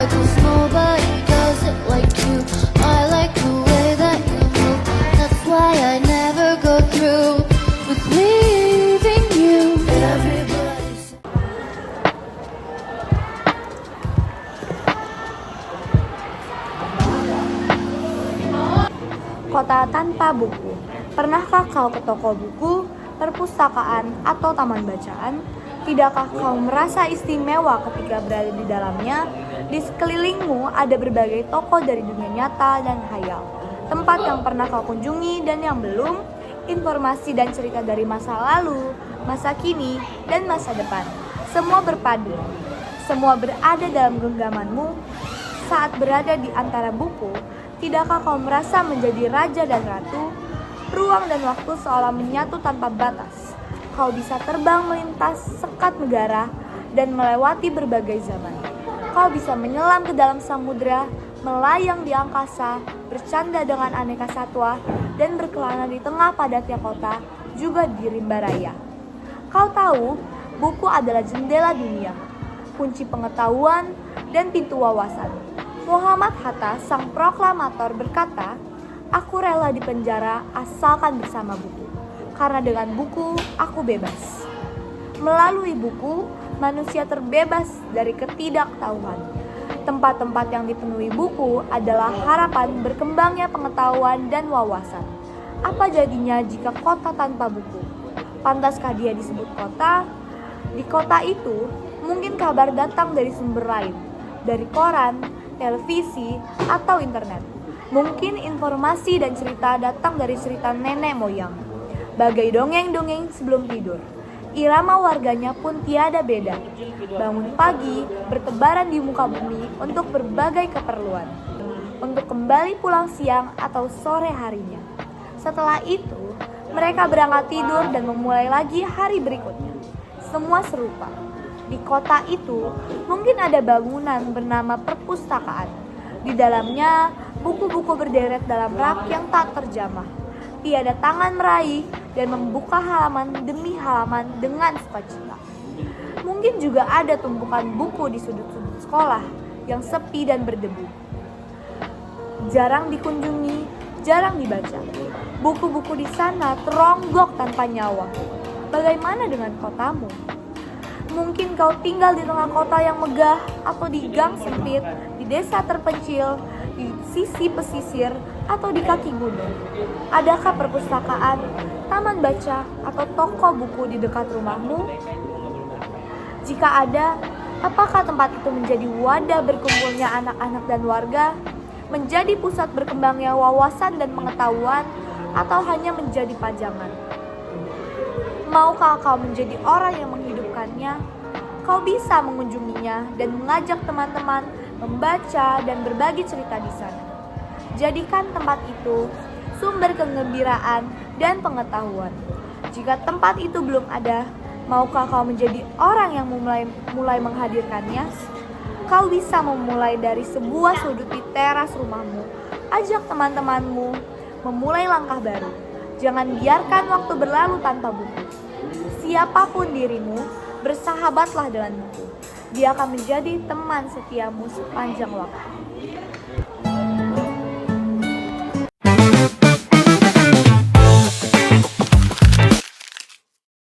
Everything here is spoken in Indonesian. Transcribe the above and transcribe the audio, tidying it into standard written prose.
'cause nobody does it like you. I like the way that you move. That's why I never go through with leaving you. Everybody's Kota tanpa buku. Pernahkah kau ke toko buku, perpustakaan, atau taman bacaan? Tidakkah kau merasa istimewa ketika berada di dalamnya? Di sekelilingmu ada berbagai toko dari dunia nyata dan khayal. Tempat yang pernah kau kunjungi dan yang belum, informasi dan cerita dari masa lalu, masa kini, dan masa depan. Semua berpadu. Semua berada dalam genggamanmu. Saat berada di antara buku, tidakkah kau merasa menjadi raja dan ratu? Ruang dan waktu seolah menyatu tanpa batas. Kau bisa terbang melintas sekat negara dan melewati berbagai zaman. Kau bisa menyelam ke dalam samudera, melayang di angkasa, bercanda dengan aneka satwa, dan berkelana di tengah padatnya kota, juga di rimba raya. Kau tahu, buku adalah jendela dunia, kunci pengetahuan, dan pintu wawasan. Muhammad Hatta, sang proklamator, berkata, "Aku rela di penjara asalkan bersama buku, karena dengan buku aku bebas." Melalui buku, manusia terbebas dari ketidaktahuan. Tempat-tempat yang dipenuhi buku adalah harapan berkembangnya pengetahuan dan wawasan. Apa jadinya jika kota tanpa buku? Pantaskah dia disebut kota? Di kota itu, mungkin kabar datang dari sumber lain, dari koran, televisi, atau internet. Mungkin informasi dan cerita datang dari cerita nenek moyang, bagai dongeng-dongeng sebelum tidur. Irama warganya pun tiada beda. Bangun pagi, bertebaran di muka bumi untuk berbagai keperluan, untuk kembali pulang siang atau sore harinya. Setelah itu, mereka berangkat tidur dan memulai lagi hari berikutnya. Semua serupa. Di kota itu, mungkin ada bangunan bernama perpustakaan. Di dalamnya, buku-buku berderet dalam rak yang tak terjamah. Tiada tangan meraih dan membuka halaman demi halaman dengan sukacita. Mungkin juga ada tumpukan buku di sudut-sudut sekolah yang sepi dan berdebu. Jarang dikunjungi, jarang dibaca. Buku-buku di sana teronggok tanpa nyawa. Bagaimana dengan kotamu? Mungkin kau tinggal di tengah kota yang megah atau di gang sempit, di desa terpencil, di sisi pesisir, atau di kaki gunung. Adakah perpustakaan, taman baca, atau toko buku di dekat rumahmu? Jika ada, apakah tempat itu menjadi wadah berkumpulnya anak-anak dan warga? Menjadi pusat berkembangnya wawasan dan pengetahuan, atau hanya menjadi pajangan? Maukah kau menjadi orang yang menghidupkannya? Kau bisa mengunjunginya dan mengajak teman-teman membaca dan berbagi cerita di sana. Jadikan tempat itu sumber kegembiraan dan pengetahuan. Jika tempat itu belum ada, maukah kau menjadi orang yang mulai menghadirkannya? Kau bisa memulai dari sebuah sudut di teras rumahmu. Ajak teman-temanmu memulai langkah baru. Jangan biarkan waktu berlalu tanpa buku. Siapapun dirimu, bersahabatlah dengan buku. Dia akan menjadi teman setiamu sepanjang waktu.